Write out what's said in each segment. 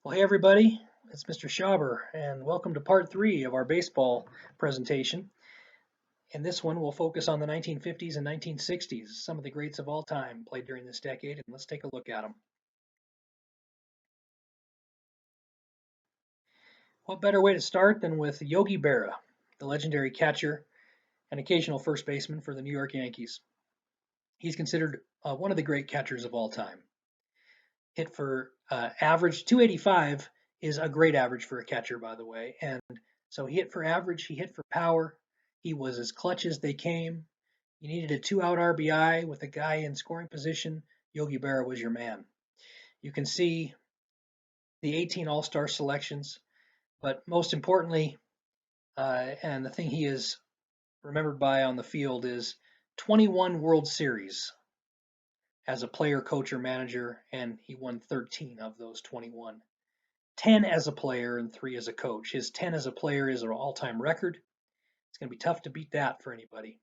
Well, hey everybody, it's Mr. Schauber, and welcome to part three of our baseball presentation. In this one, we'll focus on the 1950s and 1960s. Some of the greats of all time played during this decade, and let's take a look at them. What better way to start than with Yogi Berra, the legendary catcher and occasional first baseman for the New York Yankees. He's considered one of the great catchers of all time. Hit for average 285 is a great average for a catcher, by the way. And so he hit for average, he hit for power. He was as clutch as they came. You needed a 2-out RBI with a guy in scoring position. Yogi Berra was your man. You can see the 18 All-Star selections, but most importantly, and the thing he is remembered by on the field is 21 World Series as a player, coach, or manager, and he won 13 of those 21. 10 as a player and 3 as a coach. His 10 as a player is an all-time record. It's going to be tough to beat that for anybody.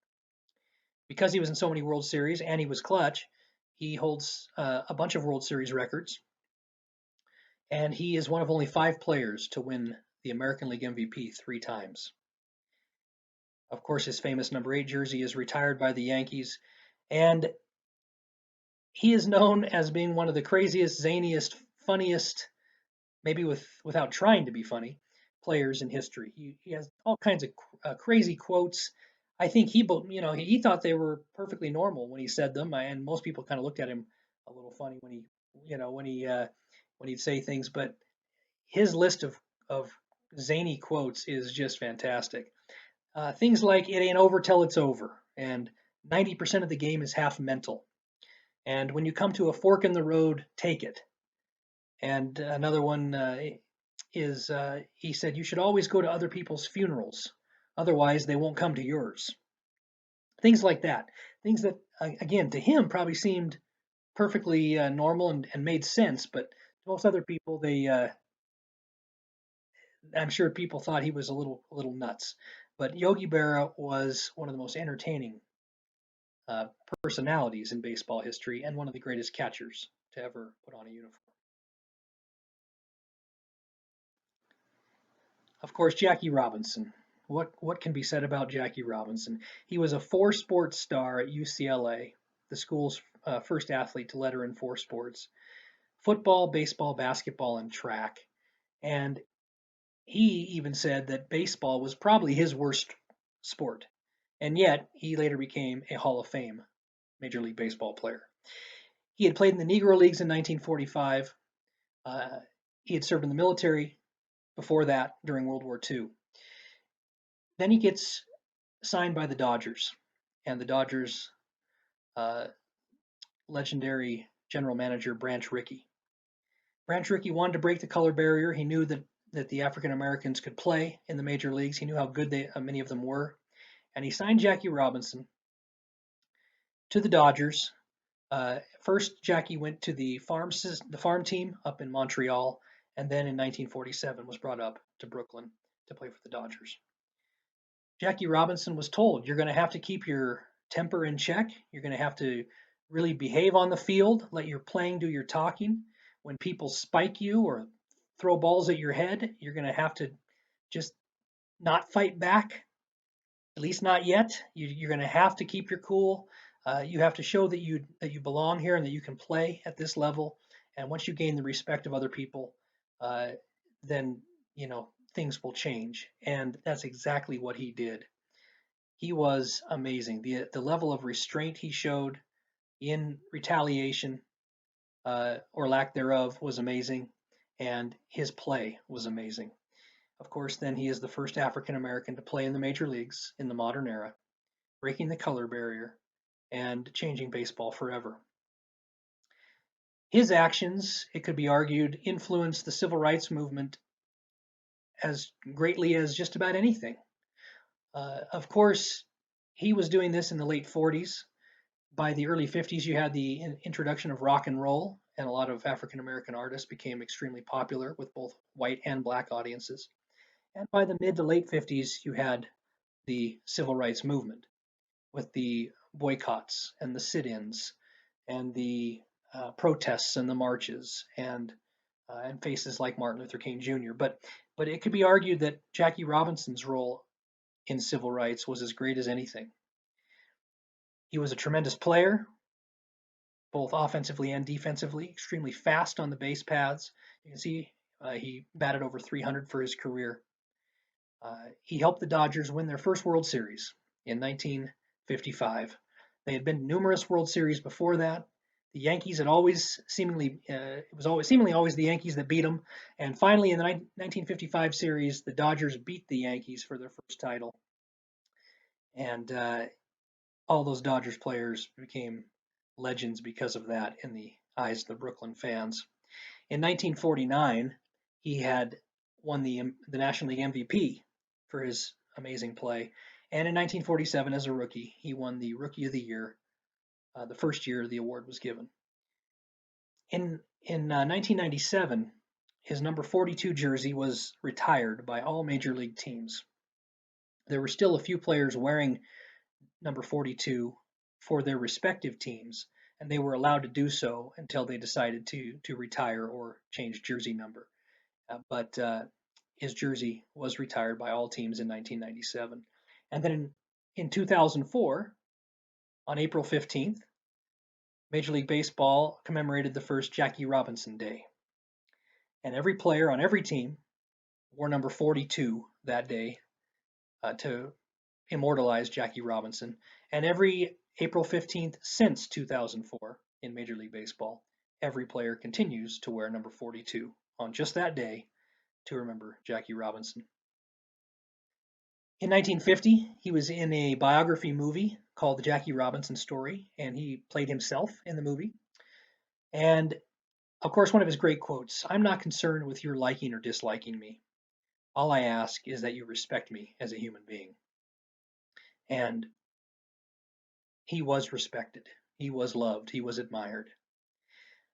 Because he was in so many World Series and he was clutch, he holds a bunch of World Series records. And he is one of only 5 players to win the American League MVP 3 times. Of course, his famous number 8 jersey is retired by the Yankees. And he is known as being one of the craziest, zaniest, funniest, maybe without trying to be funny, players in history. He has all kinds of crazy quotes. I think he thought they were perfectly normal when he said them, and most people kind of looked at him a little funny when he'd say things. But his list of zany quotes is just fantastic. Things like "It ain't over till it's over," and 90% of the game is half mental. And when you come to a fork in the road, take it. And another one is he said, "You should always go to other people's funerals. Otherwise, they won't come to yours." Things like that. Things that, again, to him probably seemed perfectly normal and made sense, but to most other people, I'm sure people thought he was a little nuts. But Yogi Berra was one of the most entertaining uh, personalities in baseball history and one of the greatest catchers to ever put on a uniform. Of course, Jackie Robinson. What can be said about Jackie Robinson? He was a 4 sport star at UCLA, the school's first athlete to letter in 4 sports: football, baseball, basketball, and track. And he even said that baseball was probably his worst sport. And yet, he later became a Hall of Fame Major League Baseball player. He had played in the Negro Leagues in 1945. Uh, he had served in the military before that during World War II. Then he gets signed by the Dodgers, and the Dodgers' uh, legendary general manager Branch Rickey. Branch Rickey wanted to break the color barrier. He knew that the African Americans could play in the major leagues. He knew how good many of them were, and he signed Jackie Robinson to the Dodgers. First, Jackie went to the farm team up in Montreal, and then in 1947 was brought up to Brooklyn to play for the Dodgers. Jackie Robinson was told, "You're going to have to keep your temper in check. You're going to have to really behave on the field, let your playing do your talking. When people spike you or throw balls at your head, you're going to have to just not fight back, at least not yet. You're going to have to keep your cool. You have to show that you belong here and that you can play at this level. And once you gain the respect of other people, uh, then things will change." And that's exactly what he did. He was amazing. The level of restraint he showed in retaliation or lack thereof was amazing, and his play was amazing. Of course, then he is the first African American to play in the major leagues in the modern era, breaking the color barrier and changing baseball forever. His actions, it could be argued, influenced the civil rights movement as greatly as just about anything. Of course, he was doing this in the late 40s. By the early 50s, you had the introduction of rock and roll, and a lot of African American artists became extremely popular with both white and black audiences. And by the mid to late 50s, you had the civil rights movement with the boycotts and the sit ins and the protests and the marches and and faces like Martin Luther King Jr. But it could be argued that Jackie Robinson's role in civil rights was as great as anything. He was a tremendous player, both offensively and defensively, extremely fast on the base paths. You can see he batted over 300 for his career. He helped the Dodgers win their first World Series in 1955. They had been numerous World Series before that. The Yankees had always seemingly it was always seemingly always the Yankees that beat them, and finally in the 1955 series, the Dodgers beat the Yankees for their first title, and all those Dodgers players became legends because of that in the eyes of the Brooklyn fans. In 1949, he had won the National League MVP for his amazing play, and in 1947, as a rookie, he won the Rookie of the Year, the first year the award was given. In 1997, his number 42 jersey was retired by all major league teams. There were still a few players wearing number 42 for their respective teams, and they were allowed to do so until they decided to retire or change jersey number. But his jersey was retired by all teams in 1997. And then in 2004, on April 15th, Major League Baseball commemorated the first Jackie Robinson Day. And every player on every team wore number 42 that day to immortalize Jackie Robinson. And every April 15th since 2004 in Major League Baseball, every player continues to wear number 42 on just that day to remember Jackie Robinson. In 1950, he was in a biography movie called The Jackie Robinson Story, and he played himself in the movie. And of course, one of his great quotes, "I'm not concerned with your liking or disliking me. All I ask is that you respect me as a human being." And he was respected, he was loved, he was admired.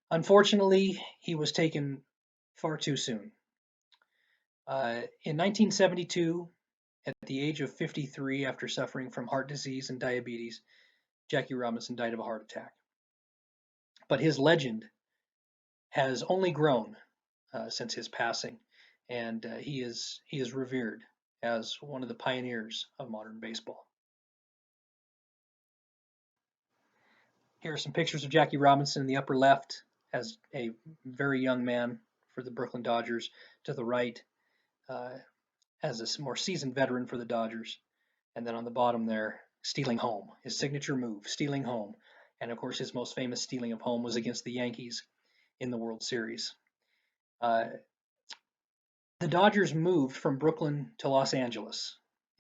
Unfortunately, he was taken far too soon. In 1972, at the age of 53, after suffering from heart disease and diabetes, Jackie Robinson died of a heart attack. But his legend has only grown since his passing, and he is revered as one of the pioneers of modern baseball. Here are some pictures of Jackie Robinson in the upper left as a very young man for the Brooklyn Dodgers. To the right, as a more seasoned veteran for the Dodgers. And then on the bottom there, stealing home, his signature move, stealing home. And of course, his most famous stealing of home was against the Yankees in the World Series. The Dodgers moved from Brooklyn to Los Angeles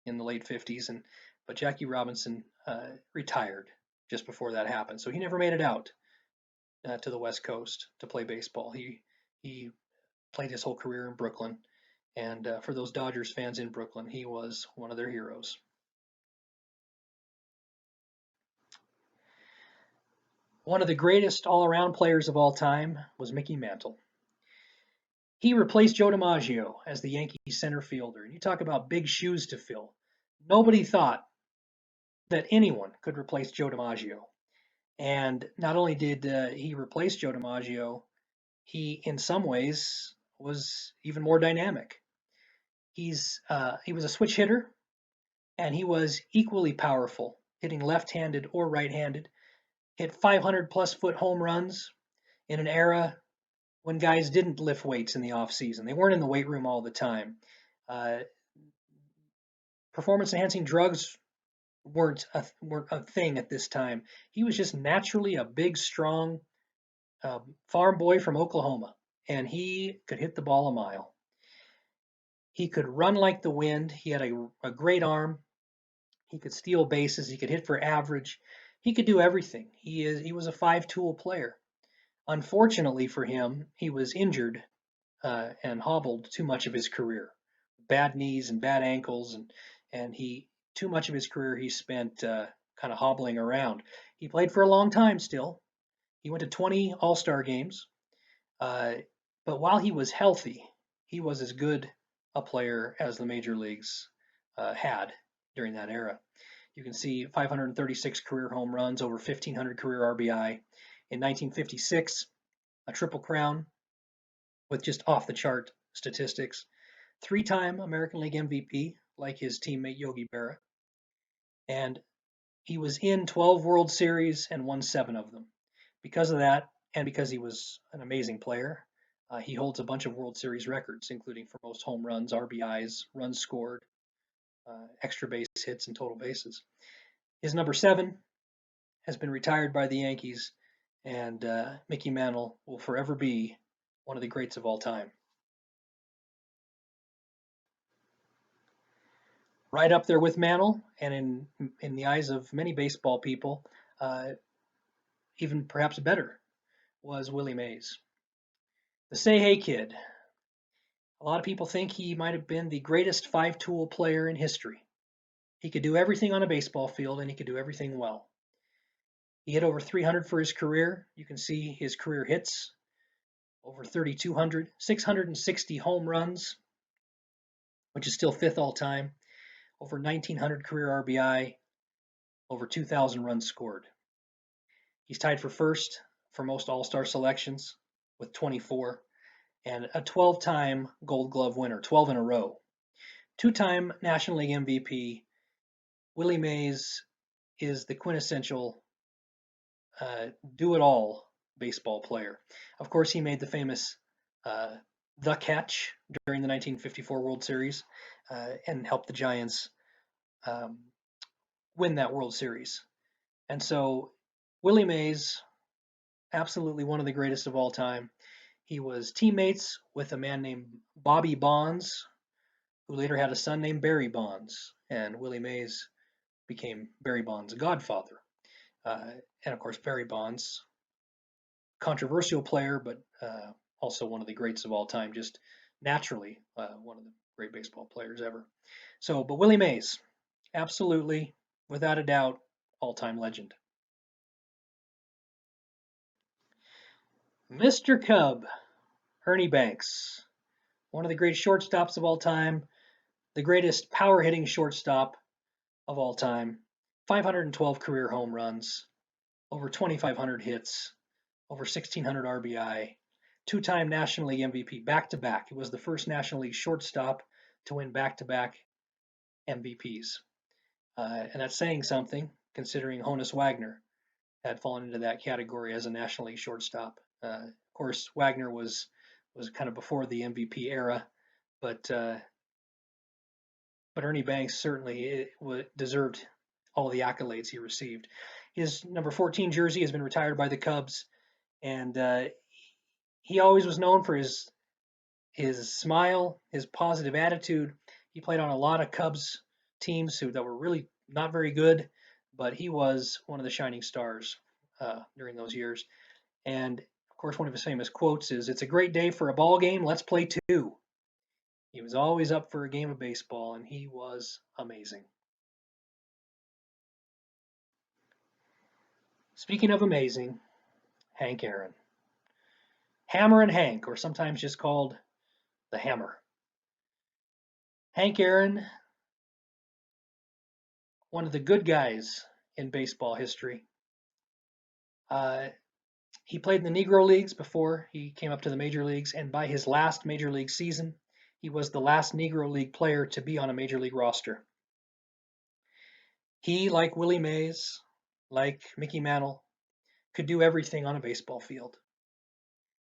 in the late 50s, but Jackie Robinson retired just before that happened. So he never made it out to the West Coast to play baseball. He played his whole career in Brooklyn. And for those Dodgers fans in Brooklyn, he was one of their heroes. One of the greatest all-around players of all time was Mickey Mantle. He replaced Joe DiMaggio as the Yankees center fielder. And you talk about big shoes to fill. Nobody thought that anyone could replace Joe DiMaggio. And not only did he replace Joe DiMaggio, he, in some ways, was even more dynamic. He was a switch hitter, and he was equally powerful, hitting left-handed or right-handed. Hit 500-plus foot home runs in an era when guys didn't lift weights in the off season. They weren't in the weight room all the time. Performance-enhancing drugs weren't a thing at this time. He was just naturally a big, strong farm boy from Oklahoma, and he could hit the ball a mile. He could run like the wind. He had a great arm. He could steal bases. He could hit for average. He could do everything. He was a five-tool player. Unfortunately for him, he was injured and hobbled too much of his career. Bad knees and bad ankles, and too much of his career he spent kind of hobbling around. He played for a long time still. He went to 20 All-Star games. But while he was healthy, he was as good a player as the major leagues had during that era. You can see 536 career home runs, over 1,500 career RBI. In 1956, a Triple Crown with just off the chart statistics. 3-time American League MVP, like his teammate Yogi Berra. And he was in 12 World Series and won 7 of them. Because of that, and because he was an amazing player, he holds a bunch of World Series records, including for most home runs, RBIs, runs scored, extra base hits, and total bases. His number 7 has been retired by the Yankees, and Mickey Mantle will forever be one of the greats of all time. Right up there with Mantle, and in the eyes of many baseball people, even perhaps better, was Willie Mays. The Say Hey Kid. A lot of people think he might have been the greatest five-tool player in history. He could do everything on a baseball field, and he could do everything well. He hit over 300 for his career. You can see his career hits, over 3,200, 660 home runs, which is still 5th all-time, over 1,900 career RBI, over 2,000 runs scored. He's tied for first for most All-Star selections with 24, and a 12-time Gold Glove winner, 12 in a row. 2-time National League MVP. Willie Mays is the quintessential do-it-all baseball player. Of course, he made the famous the catch during the 1954 World Series and helped the Giants win that World Series. And so Willie Mays, absolutely one of the greatest of all time. He was teammates with a man named Bobby Bonds, who later had a son named Barry Bonds, and Willie Mays became Barry Bonds' godfather. And of course, Barry Bonds, controversial player, but also one of the greats of all time, just naturally one of the great baseball players ever. So, but Willie Mays, absolutely, without a doubt, all-time legend. Mr. Cub, Ernie Banks, one of the great shortstops of all time, the greatest power-hitting shortstop of all time, 512 career home runs, over 2,500 hits, over 1,600 RBI, 2-time National League MVP, back-to-back. He was the first National League shortstop to win back-to-back MVPs. And that's saying something, considering Honus Wagner had fallen into that category as a National League shortstop. Of course, Wagner was kind of before the MVP era, but Ernie Banks certainly deserved all the accolades he received. His number 14 jersey has been retired by the Cubs, and he always was known for his smile, his positive attitude. He played on a lot of Cubs teams that were really not very good, but he was one of the shining stars during those years. And of course, one of his famous quotes is, "It's a great day for a ball game. Let's play two." He was always up for a game of baseball, and he was amazing. Speaking of amazing, Hank Aaron. Hammer and Hank, or sometimes just called the Hammer. Hank Aaron, one of the good guys in baseball history. He played in the Negro Leagues before he came up to the major leagues, and by his last major league season, he was the last Negro League player to be on a major league roster. He, like Willie Mays, like Mickey Mantle, could do everything on a baseball field.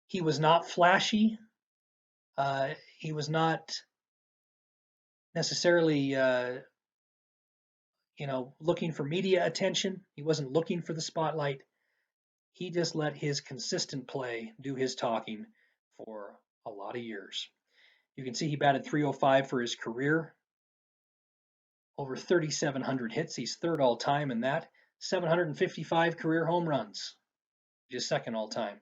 He was not flashy. He was not necessarily, looking for media attention. He wasn't looking for the spotlight. He just let his consistent play do his talking for a lot of years. You can see he batted .305 for his career, over 3,700 hits. He's third all time in that. 755 career home runs, just second all time.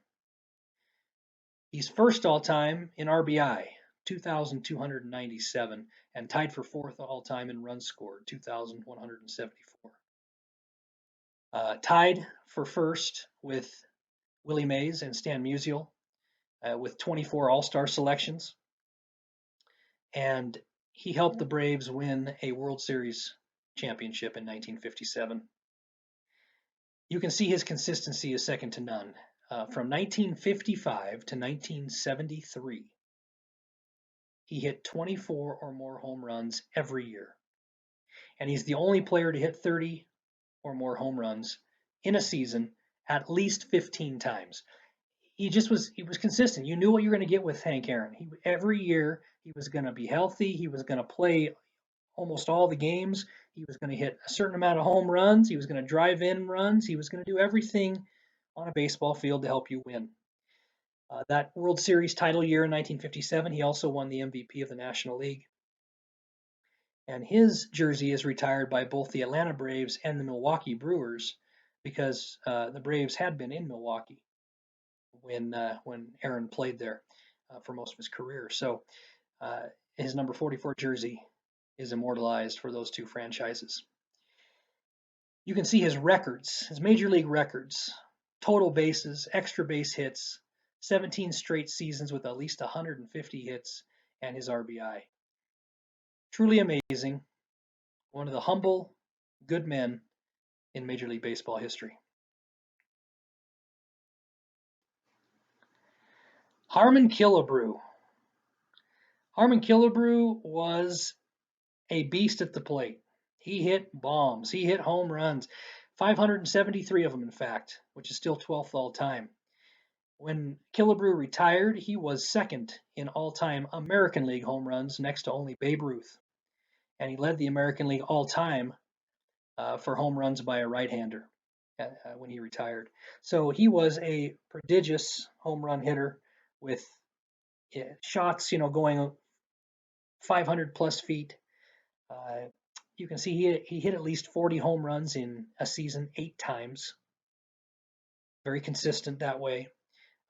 He's first all time in RBI, 2,297, and tied for fourth all time in runs scored, 2,174. Tied for first with Willie Mays and Stan Musial with 24 All-Star selections. And he helped the Braves win a World Series championship in 1957. You can see his consistency is second to none. From 1955 to 1973, he hit 24 or more home runs every year. And he's the only player to hit 30 or more home runs in a season at least 15 times. He was consistent. You knew what you were going to get with Hank Aaron. Every year he was going to be healthy. He was going to play almost all the games. He was going to hit a certain amount of home runs. He was going to drive in runs. He was going to do everything on a baseball field to help you win. That World Series title year in 1957, he also won the MVP of the National League. And his jersey is retired by both the Atlanta Braves and the Milwaukee Brewers because the Braves had been in Milwaukee when Aaron played there for most of his career. So his number 44 jersey is immortalized for those two franchises. You can see his records, his major league records: total bases, extra base hits, 17 straight seasons with at least 150 hits, and his RBI. Truly amazing. One of the humble, good men in Major League Baseball history. Harmon Killebrew. Harmon Killebrew was a beast at the plate. He hit bombs. He hit home runs. 573 of them, in fact, which is still 12th all time. When Killebrew retired, he was second in all-time American League home runs, next to only Babe Ruth. And he led the American League all-time for home runs by a right-hander when he retired. So he was a prodigious home run hitter with shots, going 500 plus feet. You can see he hit at least 40 home runs in a season 8 times. Very consistent that way.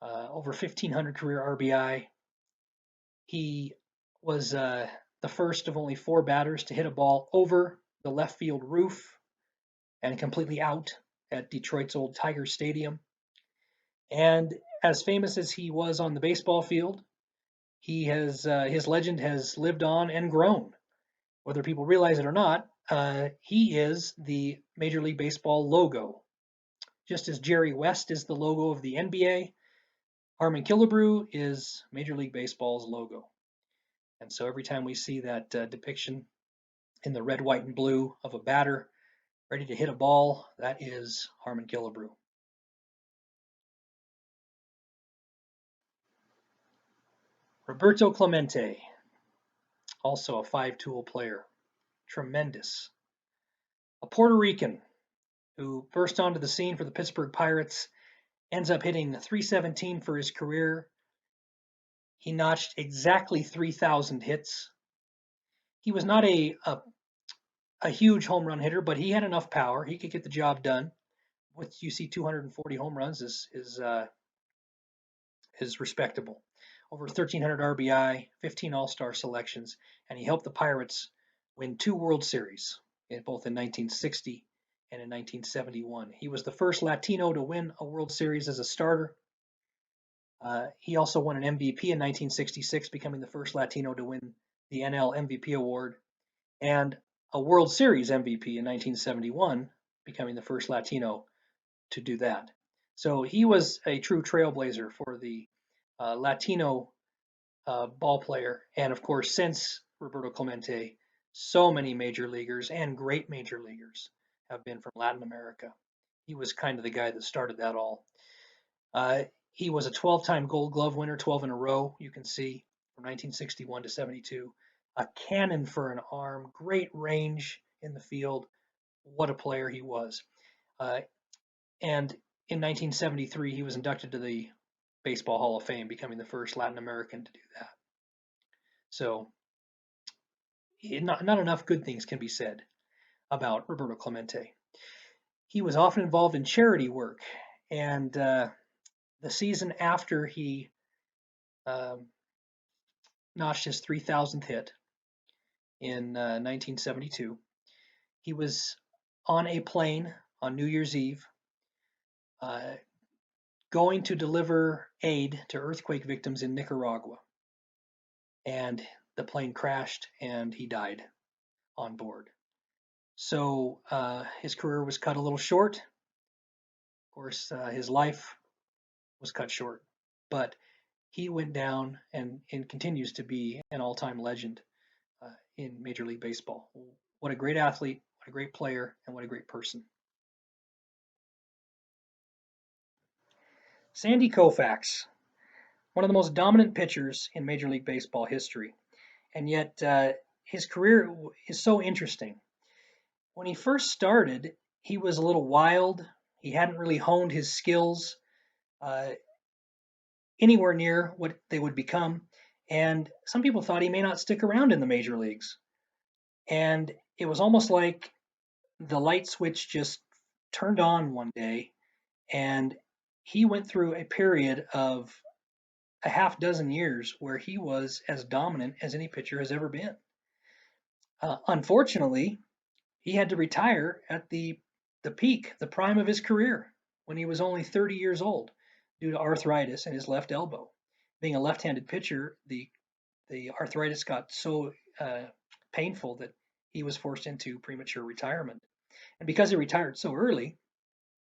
Over 1,500 career RBI. He was the first of only 4 batters to hit a ball over the left field roof and completely out at Detroit's old Tiger Stadium. And as famous as he was on the baseball field, his legend has lived on and grown. Whether people realize it or not, he is the Major League Baseball logo. Just as Jerry West is the logo of the NBA, Harmon Killebrew is Major League Baseball's logo. And so every time we see that depiction in the red, white, and blue of a batter ready to hit a ball, that is Harmon Killebrew. Roberto Clemente, also a 5-tool player. Tremendous. A Puerto Rican who burst onto the scene for the Pittsburgh Pirates, ends up hitting .317 for his career. He notched exactly 3,000 hits. He was not a huge home run hitter, but he had enough power. He could get the job done. What you see, 240 home runs is respectable. Over 1,300 RBI, 15 All-Star selections, and he helped the Pirates win 2 World Series, both in 1960 and in 1971. He was the first Latino to win a World Series as a starter. He also won an MVP in 1966, becoming the first Latino to win the NL MVP award, and a World Series MVP in 1971, becoming the first Latino to do that. So he was a true trailblazer for the Latino ball player. And of course, since Roberto Clemente, so many major leaguers and great major leaguers have been from Latin America. He was kind of the guy that started that all. He was a 12-time Gold Glove winner, 12 in a row, you can see, from 1961 to 72. A cannon for an arm, great range in the field. What a player he was. And in 1973, he was inducted to the Baseball Hall of Fame, becoming the first Latin American to do that. So not enough good things can be said about Roberto Clemente. He was often involved in charity work, and the season after he notched his 3,000th hit in 1972, he was on a plane on New Year's Eve going to deliver aid to earthquake victims in Nicaragua. And the plane crashed and he died on board. So his career was cut a little short. Of course, his life was cut short. But he went down and continues to be an all-time legend in Major League Baseball. What a great athlete, what a great player, and what a great person. Sandy Koufax, one of the most dominant pitchers in Major League Baseball history. And yet his career is so interesting. When he first started, he was a little wild. He hadn't really honed his skills uh, anywhere near what they would become. And some people thought he may not stick around in the major leagues. And it was almost like the light switch just turned on one day, and he went through a period of a half dozen years where he was as dominant as any pitcher has ever been. Unfortunately, he had to retire at the peak, the prime of his career, when he was only 30 years old due to arthritis in his left elbow. Being a left-handed pitcher, the arthritis got so painful that he was forced into premature retirement. And because he retired so early,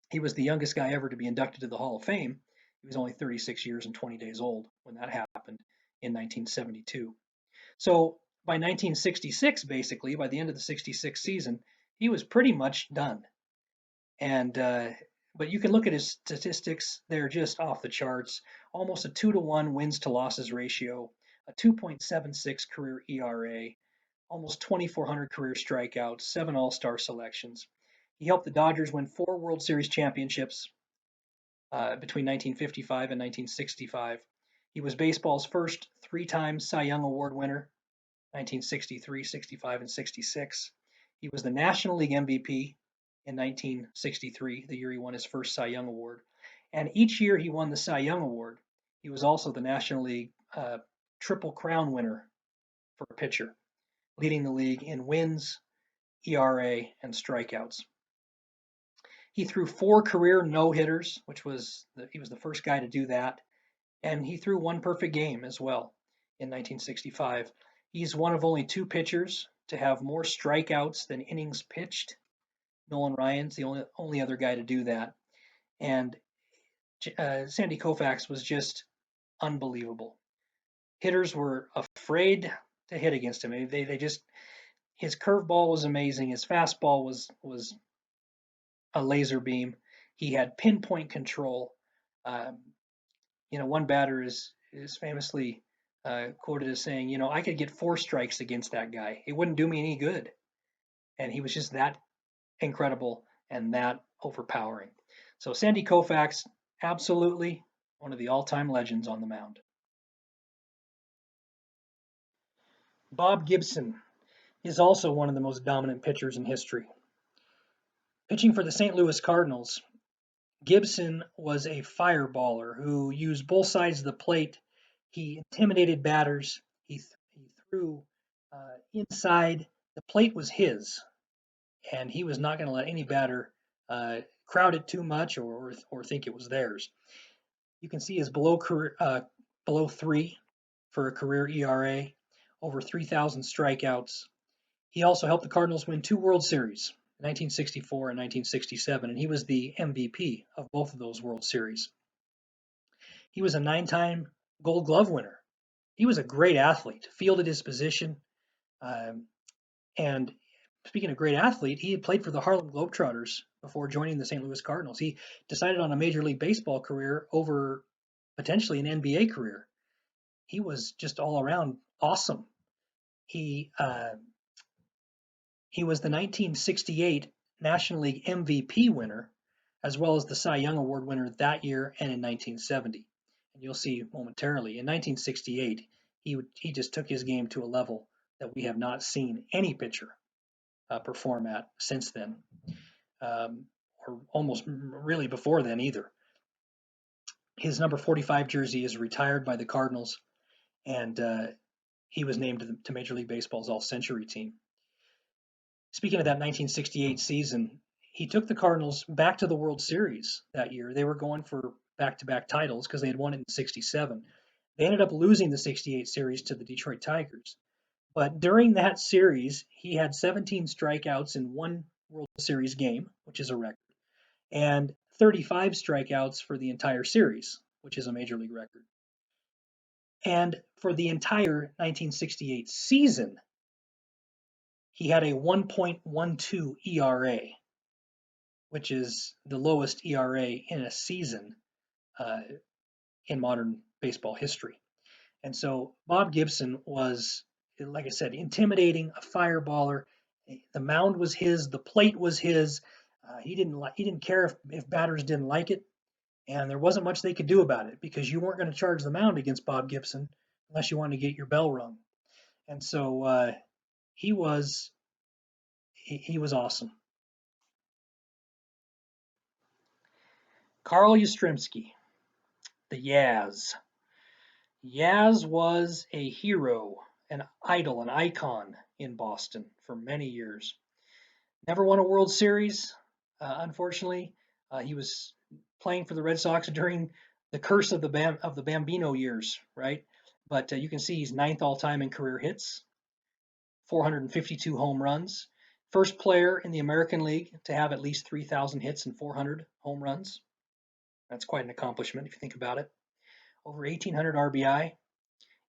he was the youngest guy ever to be inducted to the Hall of Fame. He was only 36 years and 20 days old when that happened in 1972. So by 1966, basically, by the end of the 66 season, he was pretty much done. And but you can look at his statistics; they're just off the charts. Almost a 2-to-1 wins to losses ratio, a 2.76 career ERA, almost 2,400 career strikeouts, 7 All-Star selections. He helped the Dodgers win 4 World Series championships between 1955 and 1965. He was baseball's first 3-time Cy Young Award winner, 1963, 65, and 66. He was the National League MVP in 1963, the year he won his first Cy Young Award. And each year he won the Cy Young Award, he was also the National League Triple Crown winner for a pitcher, leading the league in wins, ERA, and strikeouts. He threw 4 career no-hitters, he was the first guy to do that, and he threw 1 perfect game as well in 1965. He's one of only 2 pitchers to have more strikeouts than innings pitched. Nolan Ryan's the only other guy to do that. And Sandy Koufax was just unbelievable. Hitters were afraid to hit against him. They just, his curveball was amazing. His fastball was a laser beam. He had pinpoint control. One batter is famously quoted as saying, I could get 4 strikes against that guy. It wouldn't do me any good. And he was just that incredible and that overpowering. So Sandy Koufax, absolutely one of the all-time legends on the mound. Bob Gibson is also one of the most dominant pitchers in history. Pitching for the St. Louis Cardinals, Gibson was a fireballer who used both sides of the plate. He intimidated batters. He threw inside. The plate was his, and he was not going to let any batter crowd it too much or think it was theirs. You can see his below 3 for a career ERA, over 3,000 strikeouts. He also helped the Cardinals win 2 World Series, 1964 and 1967, and he was the MVP of both of those World Series. He was a 9-time Gold Glove winner. He was a great athlete, fielded his position, and speaking of great athlete, he had played for the Harlem Globetrotters before joining the St. Louis Cardinals. He decided on a Major League Baseball career over potentially an NBA career. He was just all around awesome. He was the 1968 National League MVP winner, as well as the Cy Young Award winner that year and in 1970. And you'll see momentarily, in 1968, he just took his game to a level that we have not seen any pitcher perform at since then, or almost really before then either. His number 45 jersey is retired by the Cardinals, and he was named to Major League Baseball's All-Century team. Speaking of that 1968 season, he took the Cardinals back to the World Series that year. They were going for back-to-back titles because they had won it in 67. They ended up losing the 68 series to the Detroit Tigers. But during that series, he had 17 strikeouts in 1 World Series game, which is a record, and 35 strikeouts for the entire series, which is a major league record. And for the entire 1968 season, he had a 1.12 ERA, which is the lowest ERA in a season uh, in modern baseball history. And so Bob Gibson was, like I said, intimidating, a fireballer. The mound was his, the plate was his. He didn't care if batters didn't like it, and there wasn't much they could do about it because you weren't going to charge the mound against Bob Gibson unless you wanted to get your bell rung. And so he was he was awesome. Carl Yastrzemski, the Yaz. Yaz was a hero, an idol, an icon in Boston for many years. Never won a World Series, unfortunately. He was playing for the Red Sox during the curse of the Bambino years, right? But you can see he's ninth all time in career hits, 452 home runs. First player in the American League to have at least 3,000 hits and 400 home runs. That's quite an accomplishment if you think about it. Over 1,800 RBI,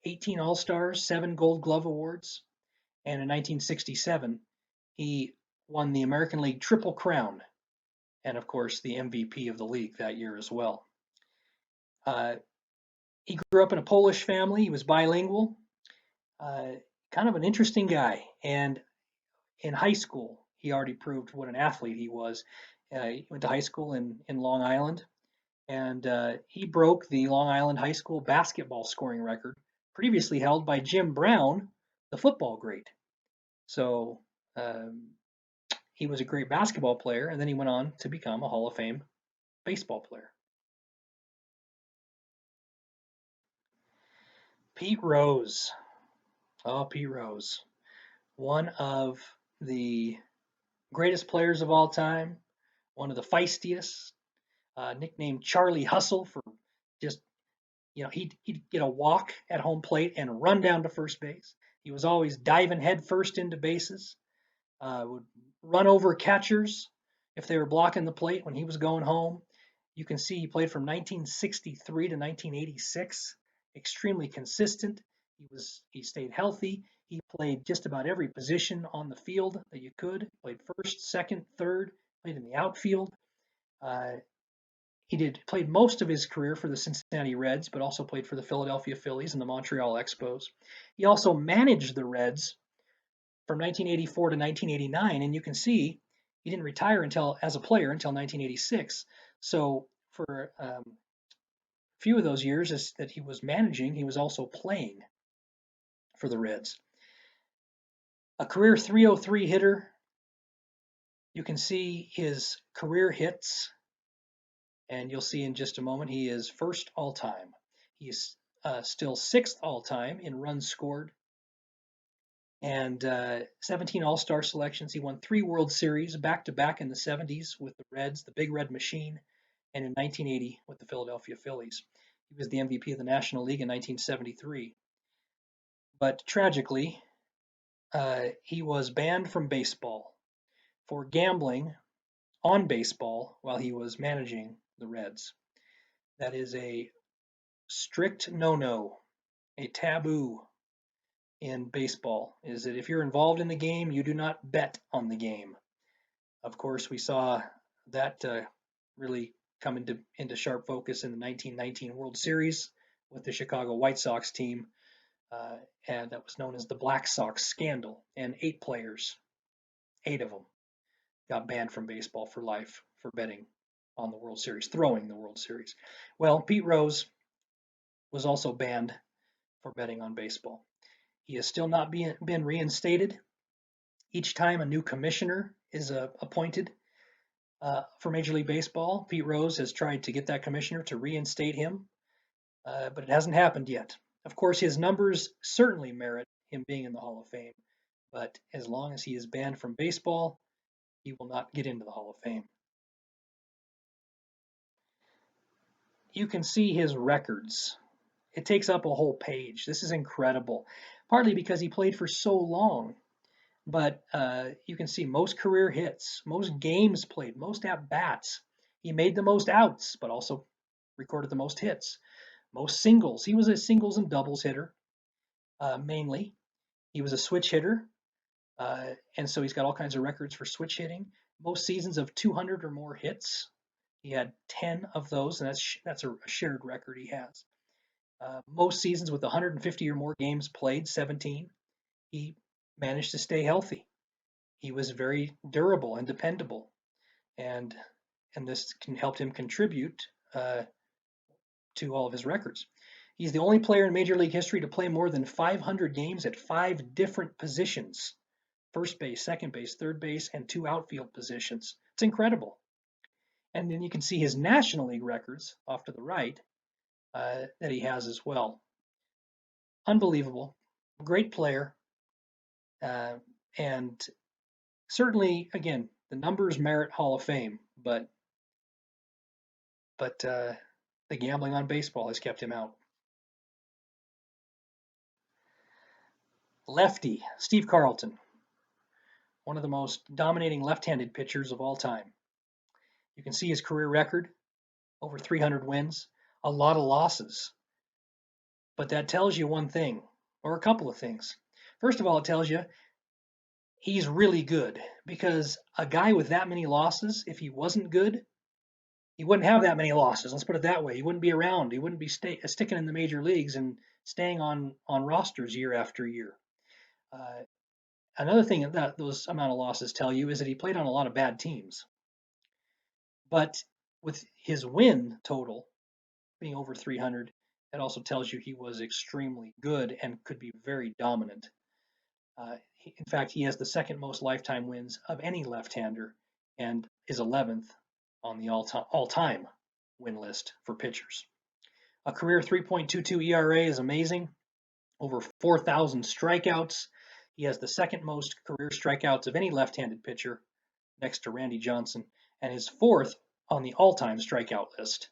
18 All-Stars, 7 Gold Glove Awards, and in 1967, he won the American League Triple Crown, and of course the MVP of the league that year as well. He grew up in a Polish family. He was bilingual, kind of an interesting guy. And in high school, he already proved what an athlete he was. He went to high school in Long Island, and he broke the Long Island high school basketball scoring record, previously held by Jim Brown, the football great. So he was a great basketball player, and then he went on to become a Hall of Fame baseball player. Pete Rose. Oh, Pete Rose. One of the greatest players of all time, one of the feistiest, nicknamed Charlie Hustle for just, he'd get a walk at home plate and run down to first base. He was always diving headfirst into bases, would run over catchers if they were blocking the plate when he was going home. You can see he played from 1963 to 1986, extremely consistent. He stayed healthy. He played just about every position on the field that you could. Played first, second, third. Played in the outfield. He played most of his career for the Cincinnati Reds, but also played for the Philadelphia Phillies and the Montreal Expos. He also managed the Reds from 1984 to 1989, and you can see he didn't retire as a player until 1986. So for a few of those years that he was managing, he was also playing for the Reds. A career 303 hitter. You can see his career hits, and you'll see in just a moment he is first all-time. He is still sixth all-time in runs scored, and 17 All-Star selections. He won 3 World Series back-to-back in the 70s with the Reds, the Big Red Machine, and in 1980 with the Philadelphia Phillies. He was the MVP of the National League in 1973. But tragically, he was banned from baseball for gambling on baseball while he was managing the Reds. That is a strict no-no, a taboo in baseball, is that if you're involved in the game, you do not bet on the game. Of course, we saw that really come into sharp focus in the 1919 World Series with the Chicago White Sox team, and that was known as the Black Sox scandal. And 8 players, 8 of them, got banned from baseball for life for betting on the World Series, throwing the World Series. Well, Pete Rose was also banned for betting on baseball. He has still not been reinstated. Each time a new commissioner is appointed for Major League Baseball, Pete Rose has tried to get that commissioner to reinstate him, but it hasn't happened yet. Of course, his numbers certainly merit him being in the Hall of Fame, but as long as he is banned from baseball, he will not get into the Hall of Fame. You can see his records. It takes up a whole page. This is incredible, partly because he played for so long. But you can see most career hits, most games played, most at-bats. He made the most outs, but also recorded the most hits. Most singles. He was a singles and doubles hitter mainly. He was a switch hitter, and so he's got all kinds of records for switch hitting. Most seasons of 200 or more hits. He had 10 of those, and that's a shared record he has. Most seasons with 150 or more games played, 17. He managed to stay healthy. He was very durable and dependable, and this helped him contribute to all of his records. He's the only player in Major League history to play more than 500 games at 5 different positions: first base, second base, third base, and 2 outfield positions. It's incredible. And then you can see his National League records off to the right that he has as well. Unbelievable. Great player. And certainly, again, the numbers merit Hall of Fame, but the gambling on baseball has kept him out. Lefty, Steve Carlton, one of the most dominating left-handed pitchers of all time. You can see his career record, over 300 wins, a lot of losses. But that tells you one thing, or a couple of things. First of all, it tells you he's really good, because a guy with that many losses, if he wasn't good, he wouldn't have that many losses. Let's put it that way. He wouldn't be around. He wouldn't be sticking in the major leagues and staying on rosters year after year. Another thing that those amount of losses tell you is that he played on a lot of bad teams. But with his win total being over 300, it also tells you he was extremely good and could be very dominant. In fact, he has the second most lifetime wins of any left-hander and is 11th on the all-time win list for pitchers. A career 3.22 ERA is amazing. Over 4,000 strikeouts. He has the second most career strikeouts of any left-handed pitcher, next to Randy Johnson, and is 4th on the all-time strikeout list.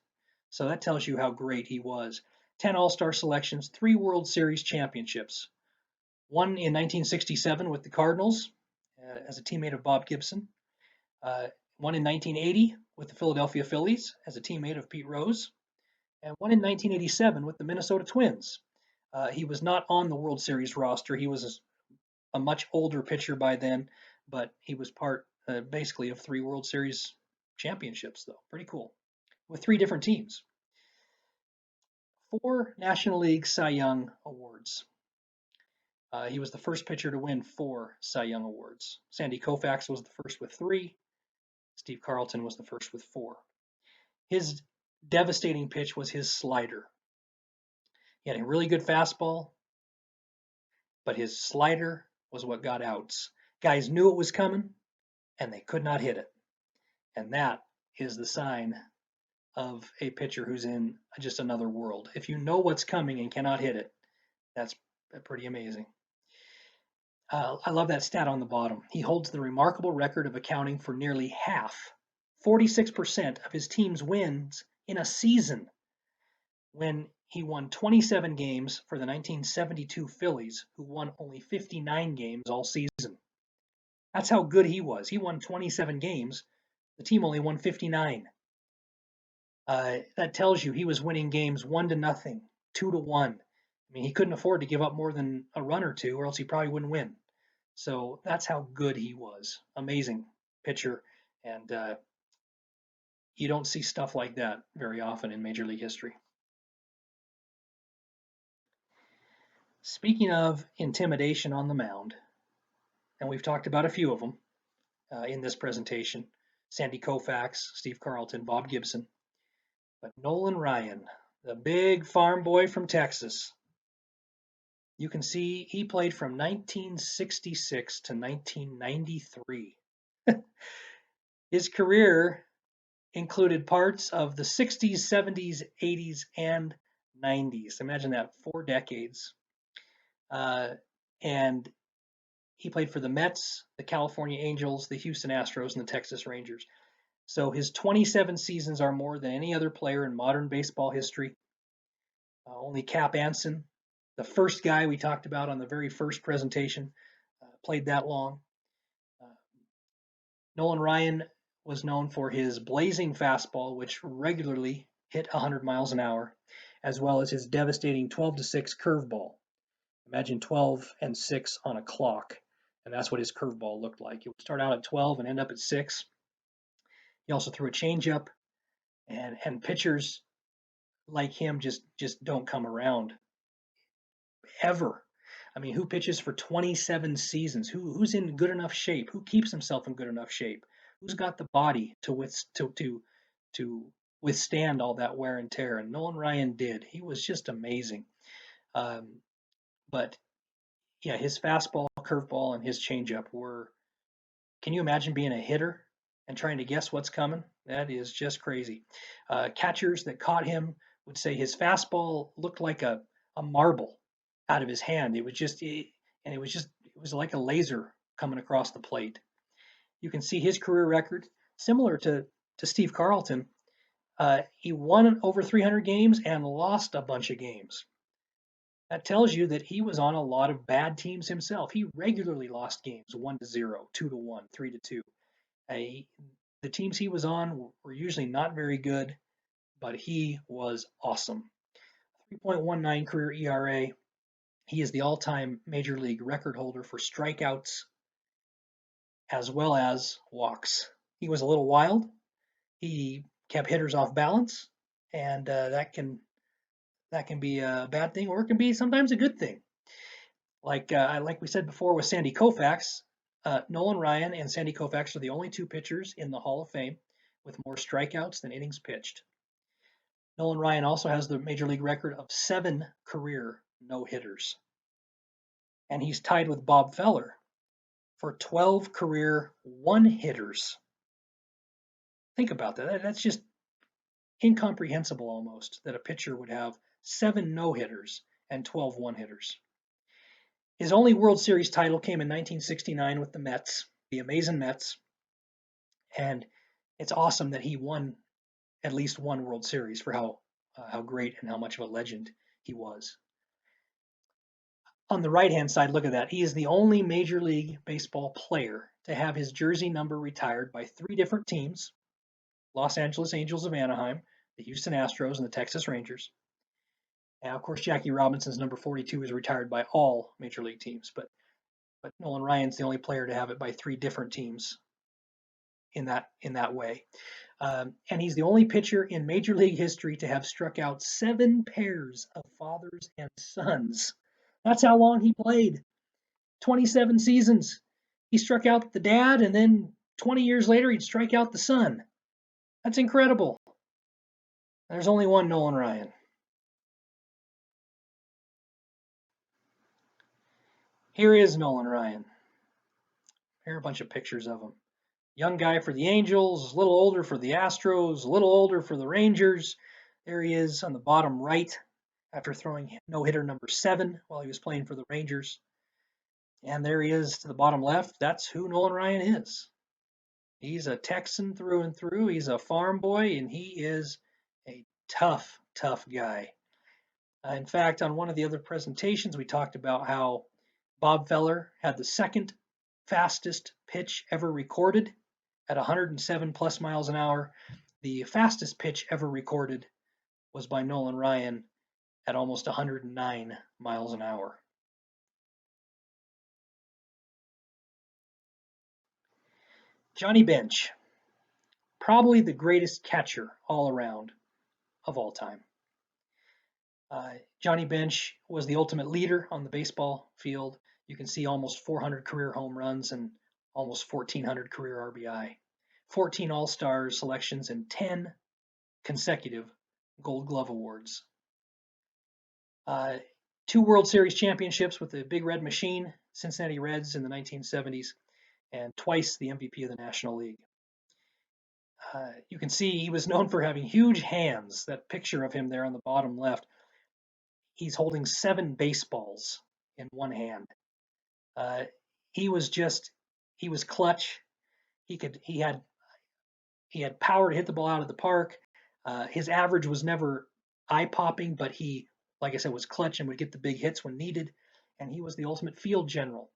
So that tells you how great he was. 10 All-Star selections, 3 World Series championships. One in 1967 with the Cardinals as a teammate of Bob Gibson. One in 1980 with the Philadelphia Phillies as a teammate of Pete Rose. And one in 1987 with the Minnesota Twins. He was not on the World Series roster. He was a much older pitcher by then, but he was part basically of 3 World Series championships, though. Pretty cool. With 3 different teams. 4 National League Cy Young awards. He was the first pitcher to win 4 Cy Young awards. Sandy Koufax was the first with 3. Steve Carlton was the first with 4. His devastating pitch was his slider. He had a really good fastball, but his slider was what got outs. Guys knew it was coming, and they could not hit it. And that is the sign of a pitcher who's in just another world. If you know what's coming and cannot hit it, that's pretty amazing. I love that stat on the bottom. He holds the remarkable record of accounting for nearly half, 46% of his team's wins in a season, when he won 27 games for the 1972 Phillies, who won only 59 games all season. That's how good he was. He won 27 games. The team only won 59. That tells you he was winning games 1-0, 2-1. I mean, he couldn't afford to give up more than a run or two, or else he probably wouldn't win. So that's how good he was. Amazing pitcher, and you don't see stuff like that very often in Major League history. Speaking of intimidation on the mound, and we've talked about a few of them in this presentation: Sandy Koufax, Steve Carlton, Bob Gibson. But Nolan Ryan, the big farm boy from Texas, you can see he played from 1966 to 1993. His career included parts of the 60s, 70s, 80s, and 90s. Imagine that, 4 decades. And he played for the Mets, the California Angels, the Houston Astros, and the Texas Rangers. So his 27 seasons are more than any other player in modern baseball history. Only Cap Anson, the first guy we talked about on the very first presentation, played that long. Nolan Ryan was known for his blazing fastball, which regularly hit 100 miles an hour, as well as his devastating 12-6 curveball. Imagine 12 and 6 on a clock, and that's what his curveball looked like. It would start out at 12 and end up at 6. He also threw a changeup, and pitchers like him just don't come around ever. I mean, who pitches for 27 seasons? Who's in good enough shape? Who keeps himself in good enough shape? Who's got the body to withstand all that wear and tear? And Nolan Ryan did. He was just amazing. Um, but yeah, his fastball, curveball, and his changeup were. Can you imagine being a hitter and trying to guess what's coming? That is just crazy. Catchers that caught him would say his fastball looked like a marble out of his hand. It was like a laser coming across the plate. You can see his career record, similar to Steve Carlton. He won over 300 games and lost a bunch of games. That tells you that he was on a lot of bad teams himself. He regularly lost games 1-0, 2-1, 3-2. The teams he was on were usually not very good, but he was awesome. 3.19 career ERA. He is the all-time major league record holder for strikeouts as well as walks. He was a little wild. He kept hitters off balance, and that can be a bad thing, or it can be sometimes a good thing. Like we said before with Sandy Koufax, Nolan Ryan and Sandy Koufax are the only two pitchers in the Hall of Fame with more strikeouts than innings pitched. Nolan Ryan also has the major league record of 7 career no-hitters. And he's tied with Bob Feller for 12 career one-hitters. Think about that. That's just incomprehensible almost, that a pitcher would have 7 no-hitters and 12 one-hitters. His only World Series title came in 1969 with the Mets, the amazing Mets. And it's awesome that he won at least one World Series for how great and how much of a legend he was. On the right-hand side, look at that. He is the only Major League Baseball player to have his jersey number retired by 3 different teams: Los Angeles Angels of Anaheim, the Houston Astros, and the Texas Rangers. And of course, Jackie Robinson's number 42 is retired by all Major League teams, but Nolan Ryan's the only player to have it by 3 different teams in that way. And he's the only pitcher in Major League history to have struck out 7 pairs of fathers and sons. That's how long he played. 27 seasons. He struck out the dad, and then 20 years later, he'd strike out the son. That's incredible. There's only one Nolan Ryan. Here is Nolan Ryan. Here are a bunch of pictures of him. Young guy for the Angels, a little older for the Astros, a little older for the Rangers. There he is on the bottom right after throwing no-hitter number 7 while he was playing for the Rangers. And there he is to the bottom left. That's who Nolan Ryan is. He's a Texan through and through. He's a farm boy, and he is a tough, tough guy. In fact, on one of the other presentations, we talked about how Bob Feller had the second fastest pitch ever recorded at 107 plus miles an hour. The fastest pitch ever recorded was by Nolan Ryan at almost 109 miles an hour. Johnny Bench, probably the greatest catcher all around of all time. Johnny Bench was the ultimate leader on the baseball field. You can see almost 400 career home runs and almost 1,400 career RBI, 14 All-Star selections, and 10 consecutive Gold Glove awards. 2 World Series championships with the Big Red Machine, Cincinnati Reds in the 1970s, and twice the MVP of the National League. You can see he was known for having huge hands. That picture of him there on the bottom left, he's holding 7 baseballs in one hand. He was clutch. He had power to hit the ball out of the park. His average was never eye-popping, but he, like I said, was clutch and would get the big hits when needed. And he was the ultimate field general,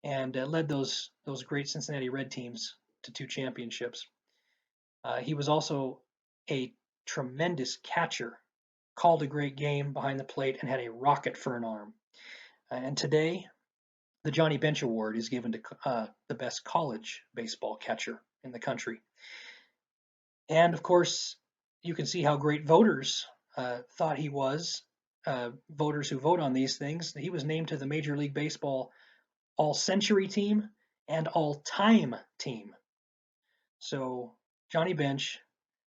and led those great Cincinnati Red teams to 2 championships. He was also a tremendous catcher, called a great game behind the plate, and had a rocket for an arm. And today, the Johnny Bench Award is given to the best college baseball catcher in the country. And of course, you can see how great voters thought he was. Voters who vote on these things. He was named to the Major League Baseball All-Century team and All-Time team. So Johnny Bench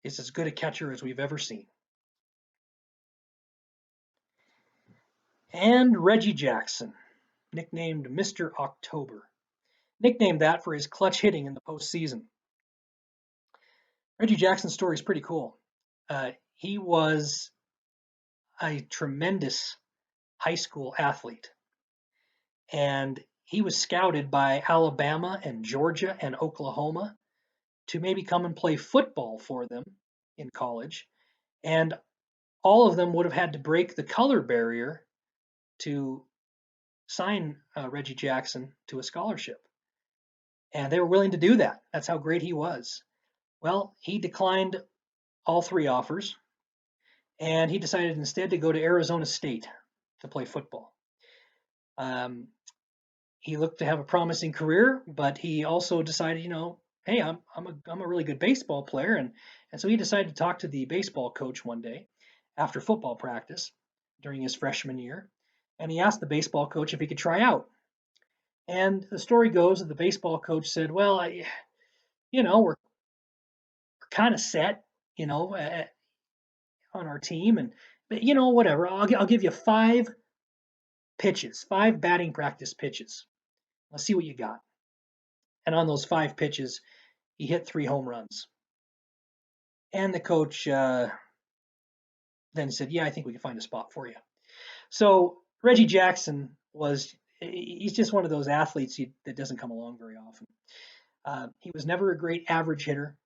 is as good a catcher as we've ever seen. And Reggie Jackson, nicknamed Mr. October. Nicknamed that for his clutch hitting in the postseason. Reggie Jackson's story is pretty cool. He was a tremendous high school athlete, and he was scouted by Alabama and Georgia and Oklahoma to maybe come and play football for them in college, and all of them would have had to break the color barrier to sign Reggie Jackson to a scholarship, and they were willing to do that. That's how great he was. Well, he declined all three offers, and he decided instead to go to Arizona State to play football. He looked to have a promising career, but he also decided, hey, I'm a really good baseball player, and so he decided to talk to the baseball coach one day after football practice during his freshman year, and he asked the baseball coach if he could try out. And the story goes that the baseball coach said, "Well, we're kind of set, on our team, and but whatever. I'll give you 5 pitches, 5 batting practice pitches. Let's see what you got." And on those 5 pitches, he hit 3 home runs. And the coach then said, "Yeah, I think we can find a spot for you." So Reggie Jackson he's just one of those athletes that doesn't come along very often. He was never a great average hitter.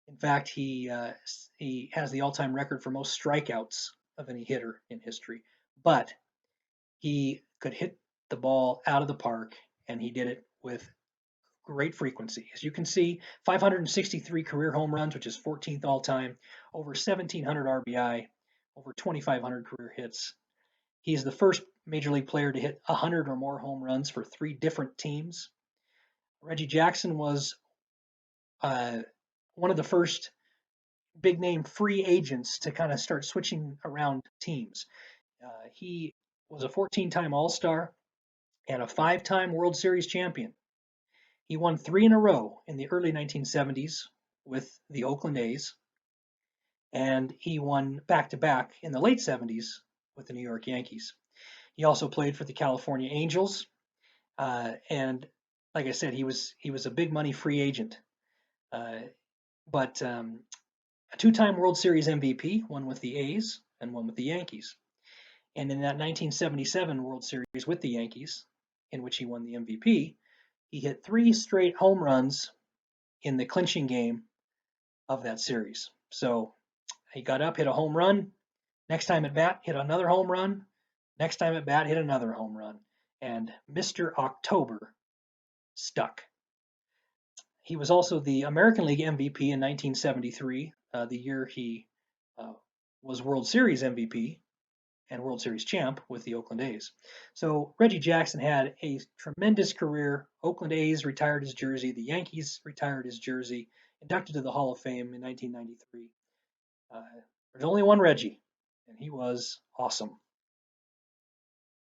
In fact, he has the all-time record for most strikeouts of any hitter in history. But he could hit the ball out of the park, and he did it with great frequency. As you can see, 563 career home runs, which is 14th all time, over 1,700 RBI, over 2,500 career hits. He's the first major league player to hit 100 or more home runs for 3 different teams. Reggie Jackson was one of the first big name free agents to kind of start switching around teams. He was a 14-time All-Star and a 5-time World Series champion. He won 3 in a row in the early 1970s with the Oakland A's, and he won back-to-back in the late 70s with the New York Yankees. He also played for the California Angels, and like I said, he was a big money free agent. But a 2-time World Series MVP, one with the A's and one with the Yankees. And in that 1977 World Series with the Yankees, in which he won the MVP, he hit 3 straight home runs in the clinching game of that series. So he got up, hit a home run. Next time at bat, hit another home run. Next time at bat, hit another home run. And Mr. October stuck. He was also the American League MVP in 1973, the year he was World Series MVP and World Series champ with the Oakland A's. So Reggie Jackson had a tremendous career. Oakland A's retired his jersey. The Yankees retired his jersey. Inducted to the Hall of Fame in 1993. There's only one Reggie, and he was awesome.